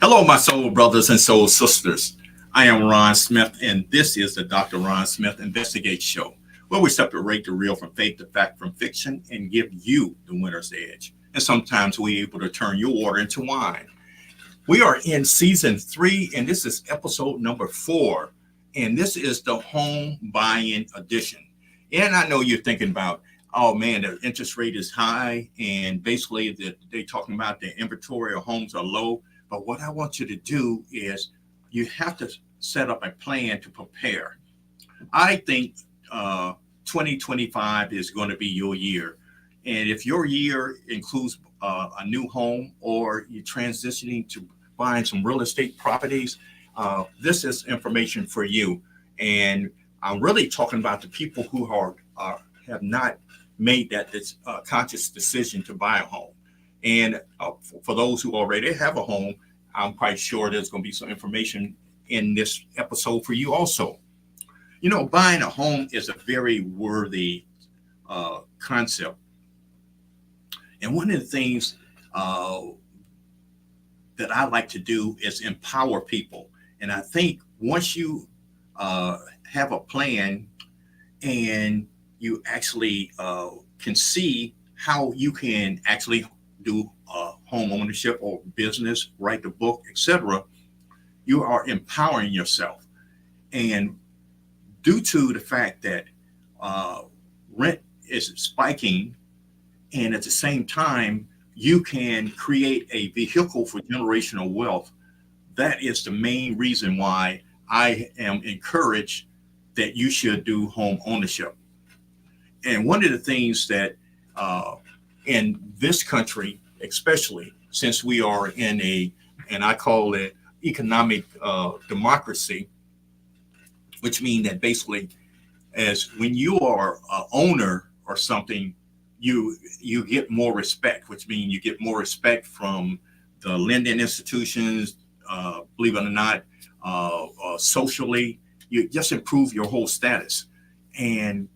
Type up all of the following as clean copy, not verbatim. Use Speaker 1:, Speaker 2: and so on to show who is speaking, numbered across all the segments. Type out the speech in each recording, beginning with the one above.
Speaker 1: Hello, my soul brothers and soul sisters. I am Ron Smith, and this is the Dr. Ron Smith Investigate Show, where we separate the real from faith, the fact from fiction, and give you the winner's edge. And sometimes we're able to turn your water into wine. We are in season 3, and this is episode number 4, and this is the home buying edition. And I know you're thinking about, oh man, the interest rate is high, and basically they're talking about the inventory of homes are low. But what I want you to do is you have to set up a plan to prepare. I think 2025 is going to be your year. And if your year includes a new home or you're transitioning to buying some real estate properties, this is information for you. And I'm really talking about the people who have not made that conscious decision to buy a home. And for those who already have a home, I'm quite sure there's going to be some information in this episode for you also. You know, buying a home is a very worthy concept. And one of the things that I like to do is empower people. And I think once you have a plan and you actually can see how you can actually do home ownership or business, write the book, etc., you are empowering yourself. And due to the fact that rent is spiking, and at the same time, you can create a vehicle for generational wealth, that is the main reason why I am encouraged that you should do home ownership. And one of the things that in this country, especially since we are in and I call it economic democracy, which means that basically, as when you are an owner or something, you get more respect, which means you get more respect from the lending institutions. Believe it or not, socially, you just improve your whole status, and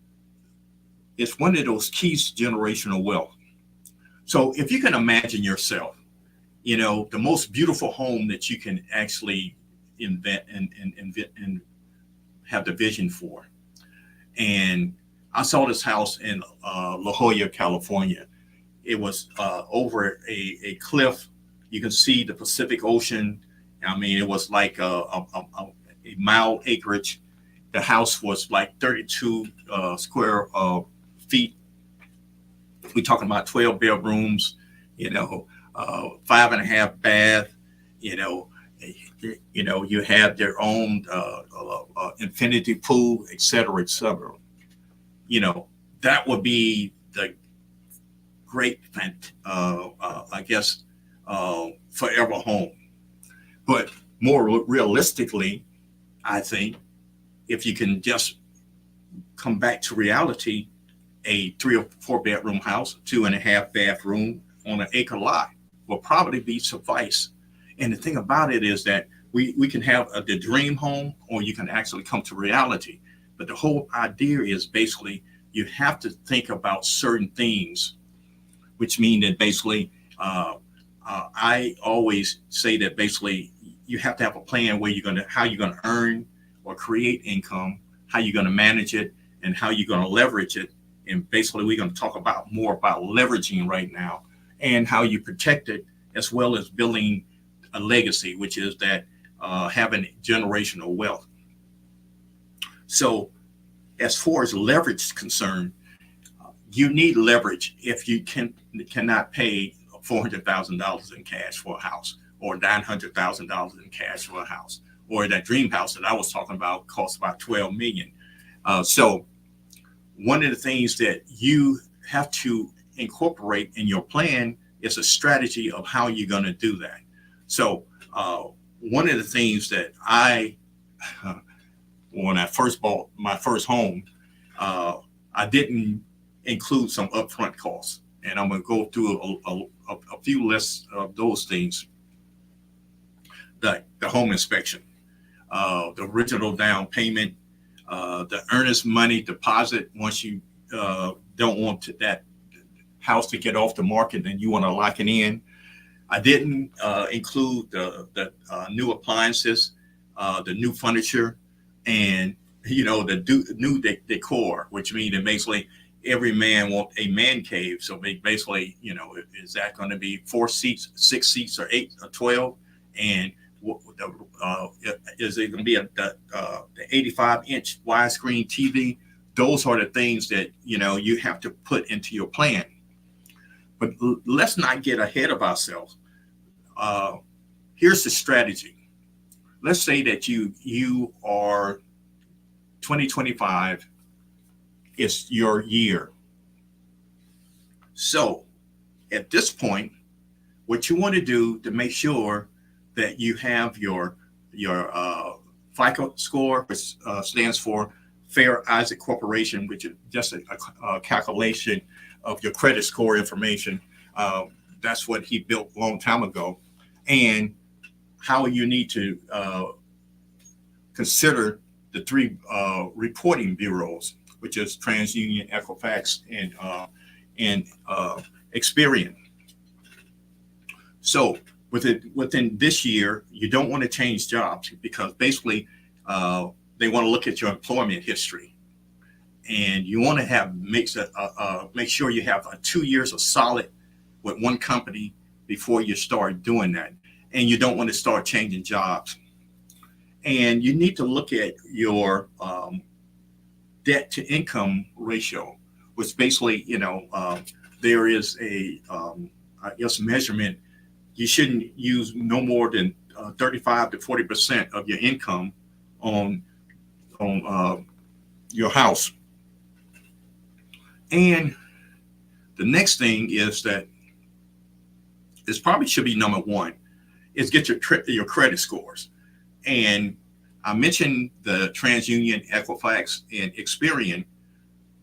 Speaker 1: it's one of those keys to generational wealth. So if you can imagine yourself, you know, the most beautiful home that you can actually invent and have the vision for. And I saw this house in La Jolla, California. It was over a cliff. You can see the Pacific Ocean. I mean, it was like a mile acreage. The house was like 32 square feet. We're talking about 12 bedrooms, you know, 5.5 bath, you know, you have their own infinity pool, et cetera, et cetera. You know, that would be the great, I guess, forever home. But more realistically, I think if you can just come back to reality, a 3 or 4 bedroom house, 2.5 bathroom on an acre lot will probably be suffice. And the thing about it is that we can have the dream home, or you can actually come to reality. But the whole idea is basically you have to think about certain things, which mean that basically I always say that basically you have to have a plan where how you're gonna earn or create income, how you're gonna manage it, and how you're gonna leverage it. And basically, we're going to talk about more about leveraging right now and how you protect it, as well as building a legacy, which is that having generational wealth. So as far as leverage is concerned, you need leverage if you cannot pay $400,000 in cash for a house, or $900,000 in cash for a house, or that dream house that I was talking about costs about $12 million. So one of the things that you have to incorporate in your plan is a strategy of how you're going to do that. So one of the things that when I first bought my first home, I didn't include some upfront costs. And I'm going to go through a few lists of those things. The home inspection, the original down payment, the earnest money deposit once you don't want that house to get off the market and you want to lock it in. I didn't include the new appliances, the new furniture, and new decor, which means that basically every man wants a man cave. So basically, is that going to be 4 seats, 6 seats, or 8 or 12? And uh, is it going to be the 85-inch widescreen TV? Those are the things that you have to put into your plan. But let's not get ahead of ourselves. Uh, Here's the strategy. Let's say that you are 2025 is your year. So at this point, what you want to do to make sure that you have your FICO score, which stands for Fair Isaac Corporation, which is just a calculation of your credit score information. That's what he built a long time ago, and how you need to consider the three reporting bureaus, which is TransUnion, Equifax, and Experian. So within this year, you don't want to change jobs because basically they want to look at your employment history, and you want to make sure you have 2 years of solid with one company before you start doing that, and you don't want to start changing jobs. And you need to look at your debt to income ratio, which basically, there is I guess, measurement. You shouldn't use no more than 35 to 40% of your income on your house. And the next thing is that this probably should be number one, is get your credit scores. And I mentioned the TransUnion, Equifax, and Experian.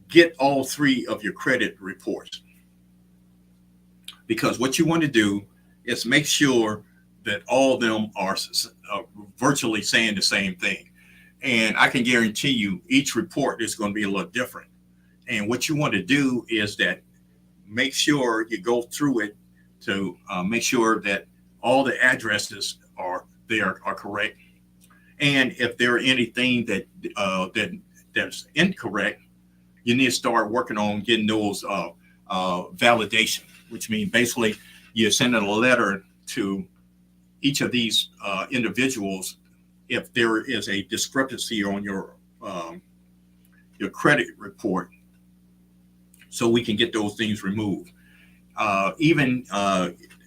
Speaker 1: Get all three of your credit reports, because what you want to do is make sure that all of them are virtually saying the same thing. And I can guarantee you each report is going to be a little different. And what you want to do is that make sure you go through it to make sure that all the addresses are correct. And if there are anything that's incorrect, you need to start working on getting those validation, which means basically you're sending a letter to each of these individuals if there is a discrepancy on your credit report, so we can get those things removed. Even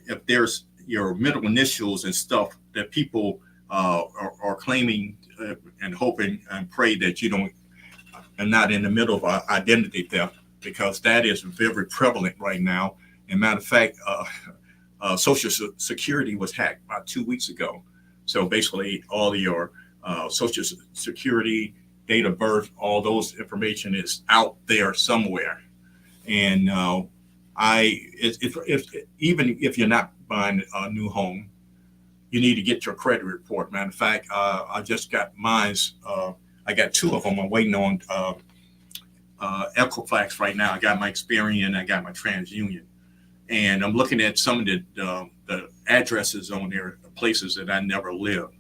Speaker 1: if there's your middle initials and stuff that people are claiming and hoping and pray that you don't are not in the middle of identity theft, because that is very prevalent right now. And matter of fact, Social Security was hacked about 2 weeks ago. So basically, all of your Social Security, date of birth, all those information is out there somewhere. And even if you're not buying a new home, you need to get your credit report. Matter of fact, I just got mine's. I got two of them. I'm waiting on Equifax right now. I got my Experian, I got my TransUnion, and I'm looking at some of the addresses on there, places that I never lived,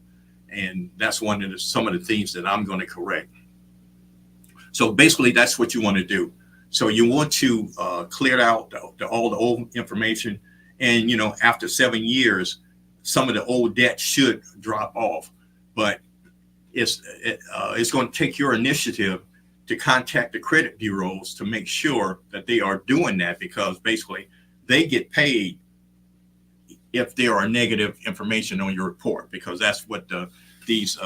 Speaker 1: and that's some of the things that I'm going to correct. So basically, that's what you want to do. So you want to clear out all the old information, and after 7 years, some of the old debt should drop off, but it's going to take your initiative to contact the credit bureaus to make sure that they are doing that, because basically they get paid if there are negative information on your report, because that's what these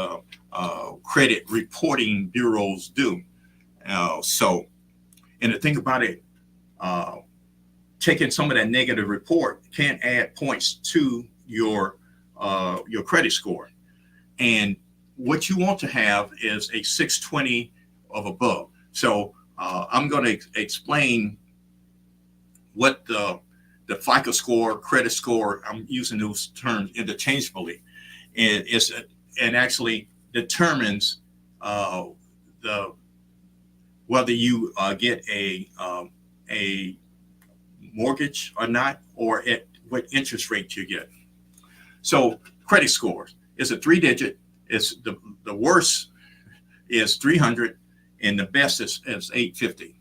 Speaker 1: credit reporting bureaus do. So, and to think about it, taking some of that negative report can add points to your credit score. And what you want to have is a 620 of above. So I'm going to explain what the FICO score, credit score, I'm using those terms interchangeably, and actually determines whether you get a mortgage or not, or what interest rate you get. So credit scores is a 3-digit. It's the worst is 300, and the best is 850.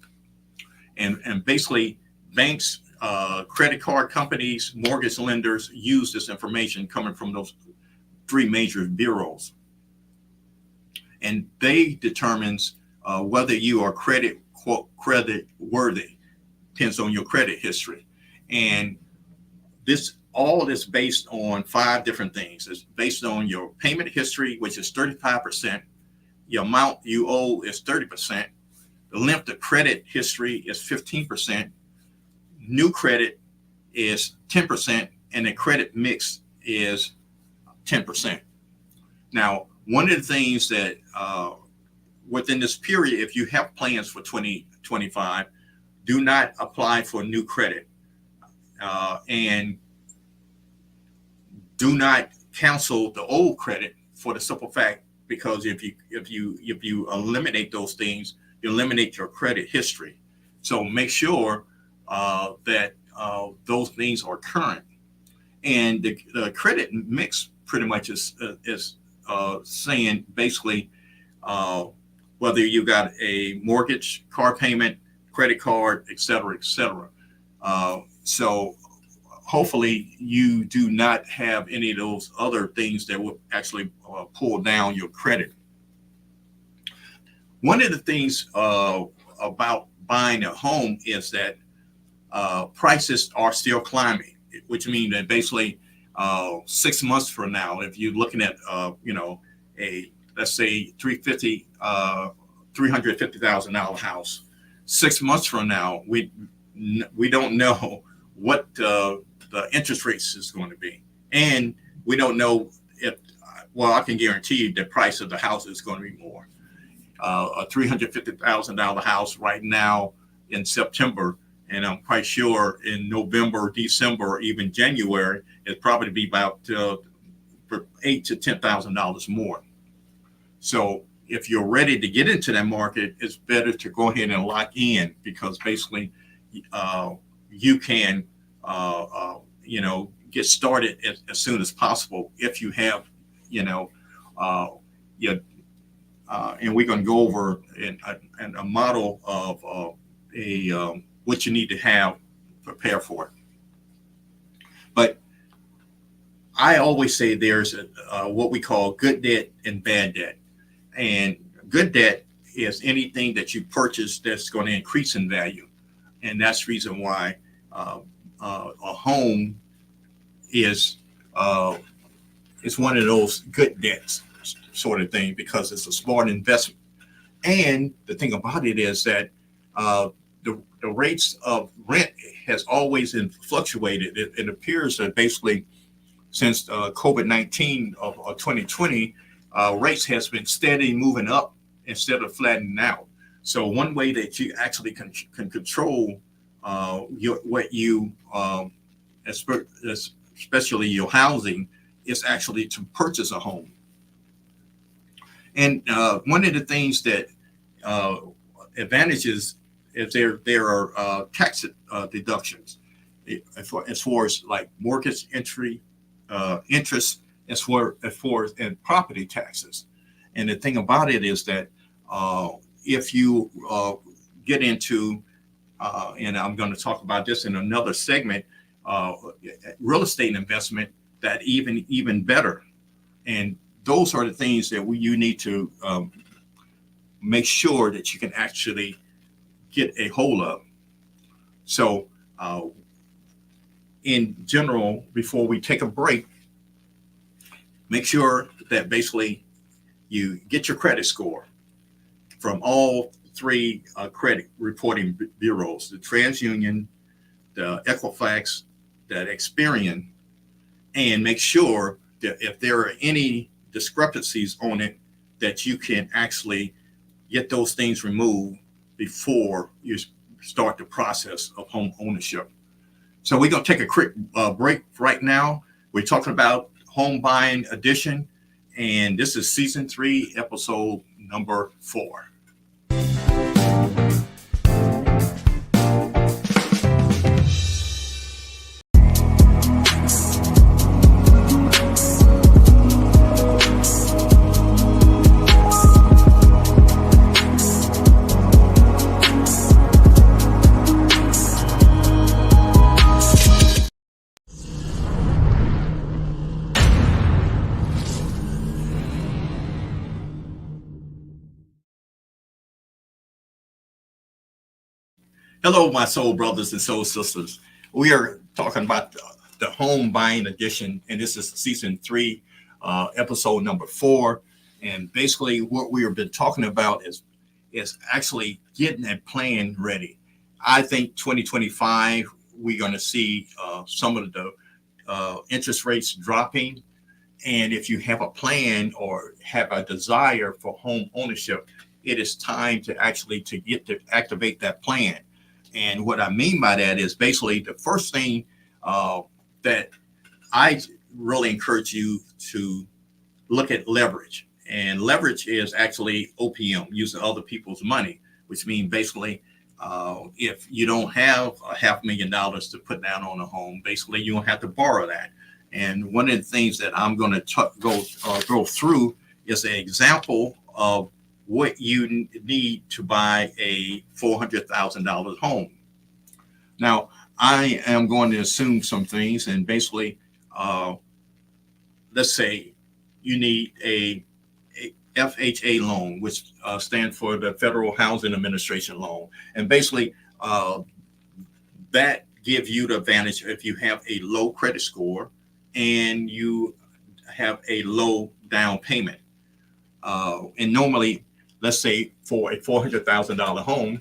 Speaker 1: And basically, banks, credit card companies, mortgage lenders use this information coming from those 3 major bureaus, and they determines whether you are credit worthy. Depends on your credit history, and this all is based on 5 different things. It's based on your payment history, which is 35%. Your amount you owe is 30%. The length of credit history is 15%. New credit is 10%, and the credit mix is 10%. Now, one of the things that within this period, if you have plans for 2025, do not apply for new credit, and do not cancel the old credit for the simple fact, because if you eliminate those things, you eliminate your credit history. So make sure that those things are current, and the credit mix pretty much is saying basically whether you got a mortgage, car payment, credit card, et cetera, et cetera. So hopefully you do not have any of those other things that will actually pull down your credit. One of the things about buying a home is that prices are still climbing, which means that basically 6 months from now, if you're looking at let's say $350,000 house, 6 months from now, we don't know what the interest rates is going to be, and we don't know if, well, I can guarantee you the price of the house is going to be more. A $350,000 house right now in September, and I'm quite sure in November, December, even January, it'd probably be about $8,000 to $10,000 more. So if you're ready to get into that market, it's better to go ahead and lock in, because basically you can get started as soon as possible if you have and we're going to go over a model of what you need to have prepare for it. But I always say there's what we call good debt and bad debt. And good debt is anything that you purchase that's going to increase in value, and that's the reason why a home is one of those good debts sort of thing, because it's a smart investment. And the thing about it is that the rates of rent has always been fluctuated. It appears that basically since COVID-19 of 2020, rates has been steady moving up instead of flattening out. So one way that you actually can control especially your housing, is actually to purchase a home. And one of the things that advantages is there are tax deductions as far as like mortgage interest, as far as and property taxes. And the thing about it is that if you get into and I'm going to talk about this in another segment, real estate investment, that even better. And those are the things that you need to make sure that you can actually get a hold of. So in general, before we take a break, make sure that basically you get your credit score from all 3 credit reporting bureaus, the TransUnion, the Equifax, the Experian, and make sure that if there are any discrepancies on it, that you can actually get those things removed before you start the process of home ownership. So we're going to take a quick break right now. We're talking about Home Buying Edition, and this is season 3, episode number 4. Hello, my soul brothers and soul sisters. We are talking about the home buying edition, and this is season three, episode number 4. And basically, what we have been talking about is actually getting a plan ready. I think 2025 we're going to see some of the interest rates dropping, and if you have a plan or have a desire for home ownership, it is time to actually to get to activate that plan. And what I mean by that is basically the first thing uh, that I really encourage you to look at leverage. And leverage is actually OPM, using other people's money, which means basically if you don't have a $500,000 to put down on a home, basically you don't have to borrow that. And one of the things that I'm going to go through is an example of what you need to buy a $400,000 home. Now, I am going to assume some things, and basically, uh, let's say you need a FHA loan, which stands for the Federal Housing Administration loan, and basically that gives you the advantage if you have a low credit score and you have a low down payment. And normally, let's say for a $400,000 home,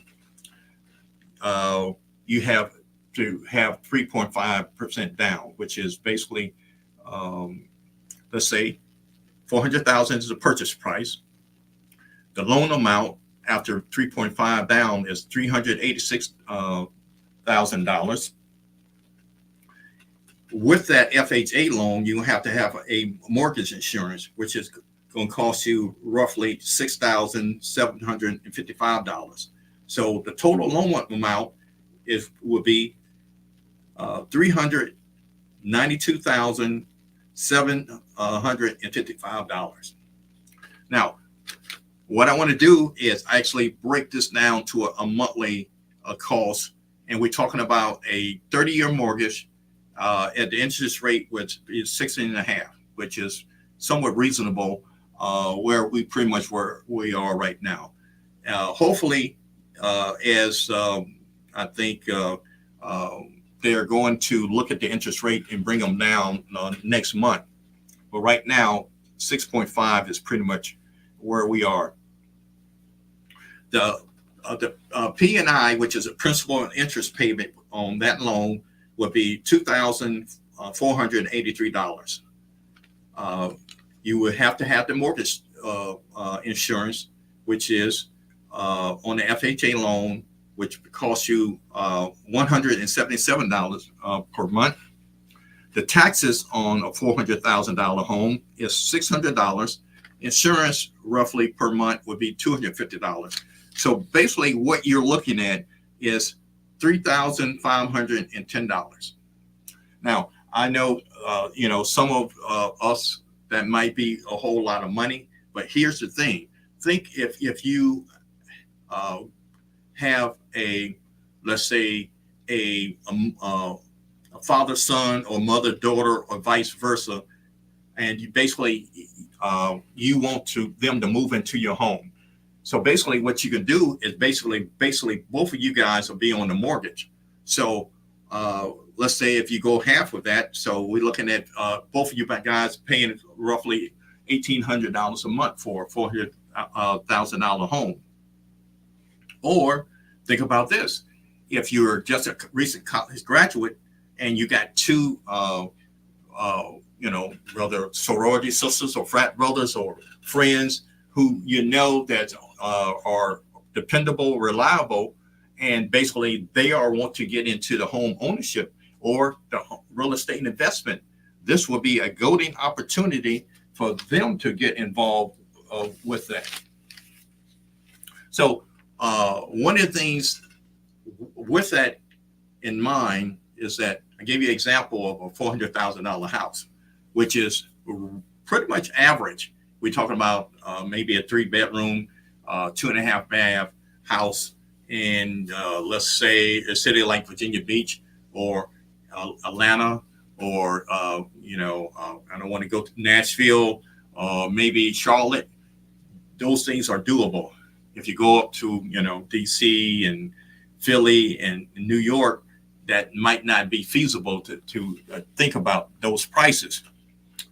Speaker 1: you have to have 3.5% down, which is basically, let's say 400,000 is the purchase price. The loan amount after 3.5 down is $386,000. With that FHA loan, you have to have a mortgage insurance, which is going to cost you roughly $6,755. So the total loan amount would be $392,755. Now, what I want to do is actually break this down to a monthly cost, and we're talking about a 30-year mortgage at the interest rate, which is 16.5, which is somewhat reasonable where we pretty much where we are right now. Hopefully, as I think they're going to look at the interest rate and bring them down next month. But right now, 6.5 is pretty much where we are. The P&I, which is a principal and interest payment on that loan, would be $2,483. You would have to have the mortgage insurance, which is on the FHA loan, which costs you $177 per month. The taxes on a $400,000 home is $600. Insurance roughly per month would be $250. So basically what you're looking at is $3,510. Now, I know, some of us, that might be a whole lot of money, but here's the thing. Think if you have let's say a father son or mother daughter or vice versa, and you basically you want them to move into your home. So basically what you can do is basically both of you guys will be on the mortgage. So let's say if you go half with that, so we're looking at both of you guys paying roughly $1,800 a month for a $400,000 home. Or think about this: if you're just a recent college graduate and you got two, brother sorority sisters or frat brothers or friends who that are dependable, reliable, and basically they want to get into the home ownership or the real estate investment, this will be a golden opportunity for them to get involved with that. So one of the things with that in mind is that I gave you an example of a $400,000 house, which is pretty much average. We're talking about maybe a 3-bedroom, 2.5 bath house in, let's say, a city like Virginia Beach or Atlanta, or I don't want to go to Nashville, maybe Charlotte. Those things are doable. If you go up to DC and Philly and New York, that might not be feasible to think about those prices.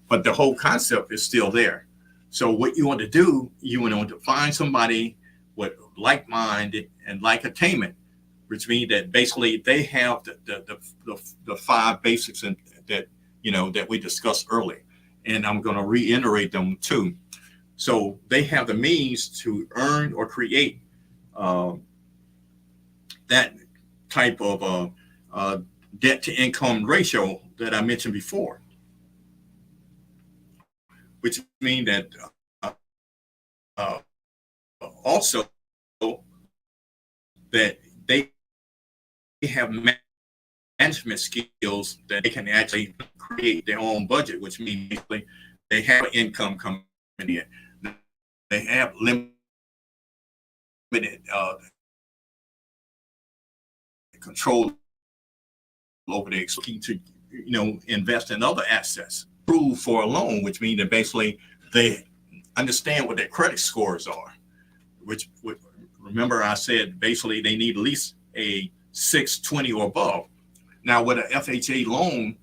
Speaker 1: But the whole concept is still there. So what you want to do, you want to find somebody with like mind and like attainment, which means that basically they have the five basics that that we discussed earlier, and I'm going to reiterate them too. So they have the means to earn or create uh, that type of debt to income ratio that I mentioned before, which means that uh, also that they have management skills that they can actually create their own budget, which means basically they have income coming in. They have limited control over their looking to invest in other assets. Approved for a loan, which means that basically they understand what their credit scores are. Which remember I said basically they need at least a 620 or above. Now with an FHA loan,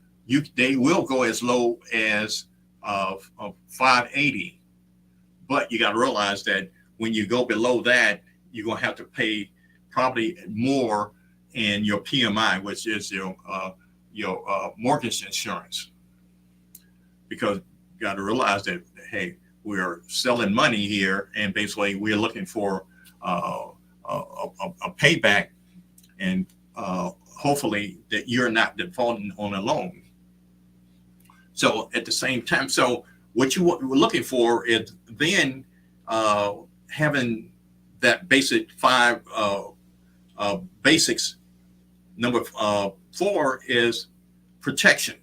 Speaker 1: they will go as low as 580, but you got to realize that when you go below that, you're gonna have to pay probably more in your PMI, which is your mortgage insurance, because you got to realize that hey, we're selling money here, and basically we're looking for a payback, and hopefully that you're not defaulting on a loan. So at the same time, so what you were looking for is then having that basic five basics. Number 4 is protection.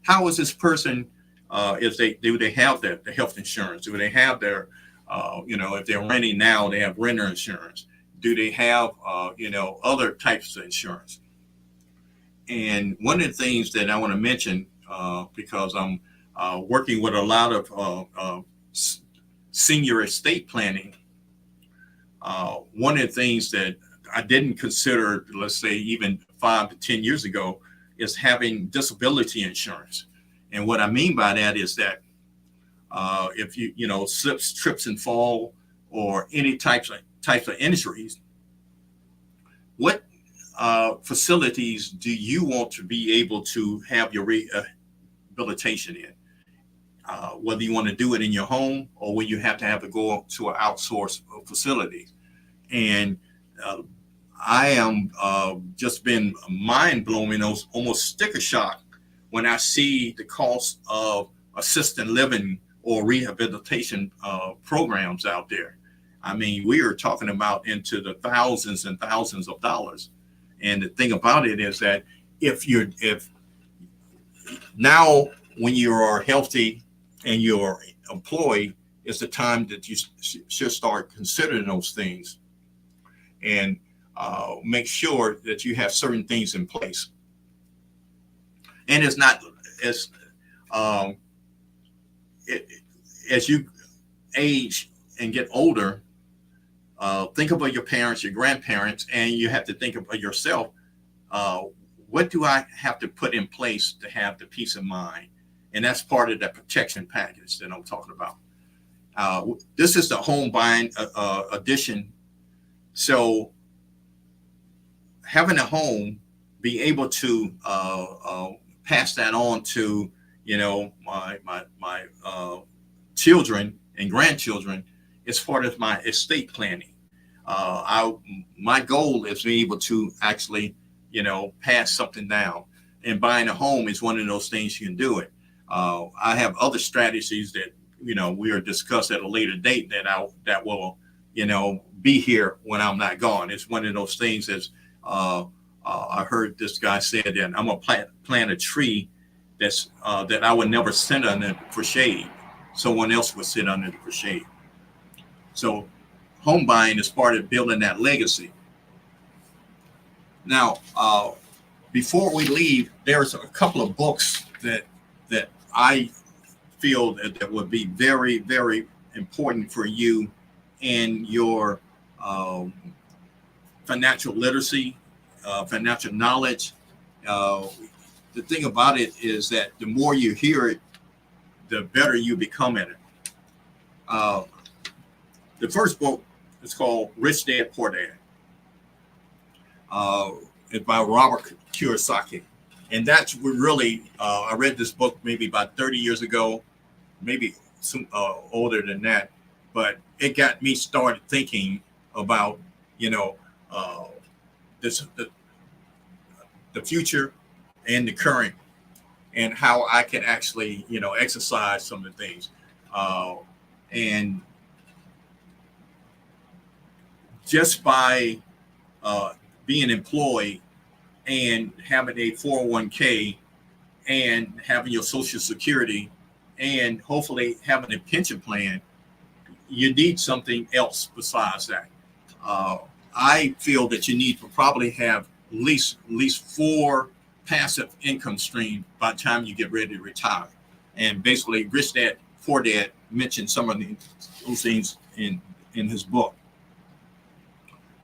Speaker 1: How is this person? If they have the health insurance? Do they have their if they're renting now, they have renter insurance? Do they have other types of insurance? And one of the things that I want to mention, because I'm working with a lot of senior estate planning, one of the things that I didn't consider, let's say even 5 to 10 years ago, is having disability insurance. And what I mean by that is that if you slips, trips, and fall, or any types of injuries, what facilities do you want to be able to have your rehabilitation in? Whether you want to do it in your home or whether you have to go to an outsourced facility. And I am just been mind blowing, almost sticker shock when I see the cost of assisted living or rehabilitation programs out there. I mean, we are talking about into the thousands and thousands of dollars. And the thing about it is that if now when you are healthy and you're employed, is the time that you should start considering those things, and make sure that you have certain things in place. And it's not as as you age and get older, think about your parents, your grandparents, and you have to think about yourself. What do I have to put in place to have the peace of mind? And that's part of that protection package that I'm talking about. This is the home buying edition. So having a home, be able to pass that on to my children and grandchildren is part of my estate planning. My goal is to be able to actually pass something down, and buying a home is one of those things you can do it. I have other strategies that we are discussed at a later date that will be here when I'm not gone. It's one of those things that's I heard this guy say that I'm gonna plant a tree that I would never sit under for shade. Someone else would sit under it for shade. So home buying is part of building that legacy. Now, before we leave, there's a couple of books that I feel that would be very, very important for you in your financial literacy, financial knowledge. The thing about it is that the more you hear it, the better you become at it. The first book is called Rich Dad, Poor Dad. It's by Robert Kiyosaki. And that's what really, I read this book maybe about 30 years ago, maybe some older than that. But it got me started thinking about, this the future and the current, and how I can actually, exercise some of the things. And just by being employed and having a 401k and having your Social Security and hopefully having a pension plan, you need something else besides that. I feel that you need to probably have at least 4 passive income streams by the time you get ready to retire. And basically, Rich Dad, Poor Dad mentioned some of those things in his book.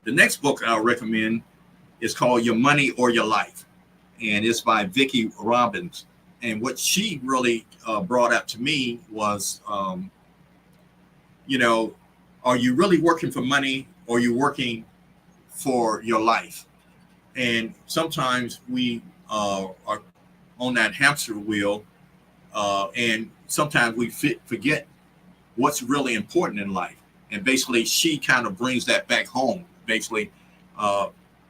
Speaker 1: The next book I'll recommend is called Your Money or Your Life, and it's by Vicki Robbins. And what she really brought out to me was, are you really working for money, or are you working for your life? And sometimes we are on that hamster wheel, and sometimes we forget what's really important in life. And basically, she kind of brings that back home. Basically,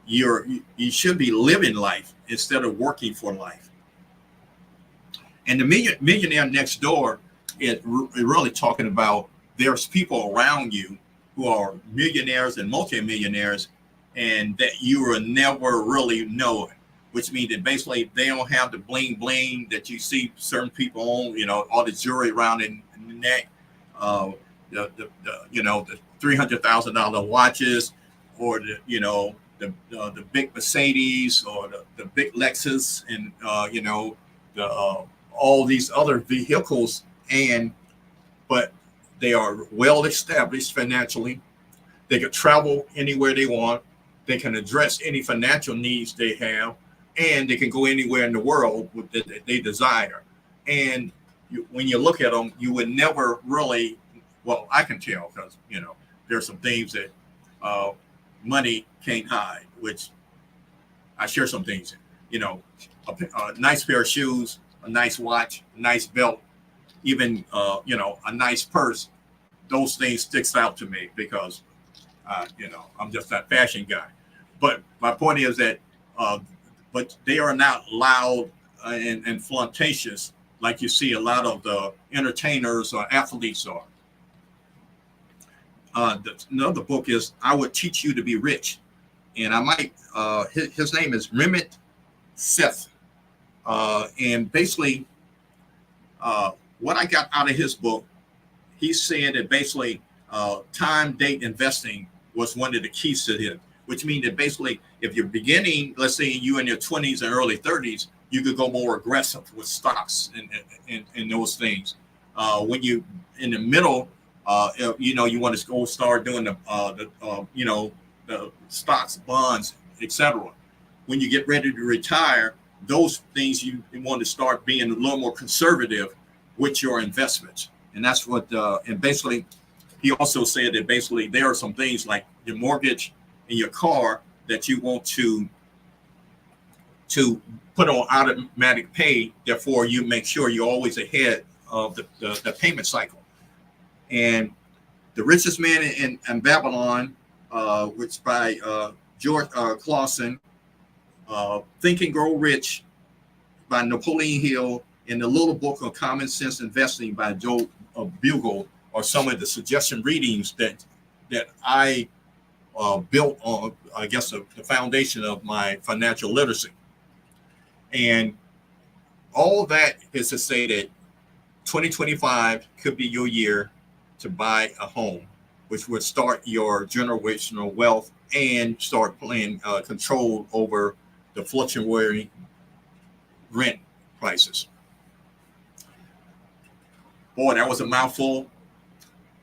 Speaker 1: you should be living life instead of working for life. And the Millionaire Next Door is really talking about there's people around you who are millionaires and multimillionaires, and that you will never really know it, which means that basically they don't have the bling bling that you see certain people on, all the jewelry around in the neck, the $300,000 watches, or the big Mercedes, or the big Lexus, and all these other vehicles, but they are well established financially. They can travel anywhere they want. They can address any financial needs they have, and they can go anywhere in the world that they desire. And when you look at them, you would never really, well, I can tell, because there's some things that money can't hide, which I share some things. A nice pair of shoes, a nice watch, a nice belt, even a nice purse. Those things sticks out to me because I'm just that fashion guy. But my point is that but they are not loud and flirtatious like you see a lot of the entertainers or athletes are. Another book is I Would Teach You to Be Rich. And I might, his name is Remit Seth. And basically, what I got out of his book, he said that basically time, date, investing was one of the keys to him, which means that basically if you're beginning, let's say you in your 20s and early 30s, you could go more aggressive with stocks and those things. When you in the middle, you want to go start doing the stocks, bonds, etc. When you get ready to retire, those things you want to start being a little more conservative with your investments. And that's what, and basically, he also said that basically there are some things like your mortgage and your car that you want to put on automatic pay. Therefore, you make sure you're always ahead of the payment cycle. And The Richest Man in Babylon, which by George Clausen, Think and Grow Rich by Napoleon Hill, and The Little Book of Common Sense Investing by Joe Bugle are some of the suggestion readings that I built on, I guess, the foundation of my financial literacy. And all of that is to say that 2025 could be your year to buy a home, which would start your generational wealth and start playing control over the fluctuating rent prices. Boy, that was a mouthful.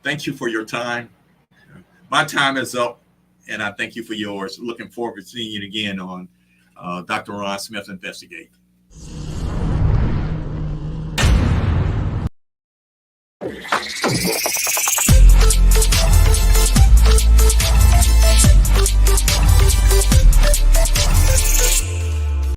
Speaker 1: Thank you for your time. My time is up, And I thank you for yours. Looking forward to seeing you again on Dr. Ron Smith Investigate.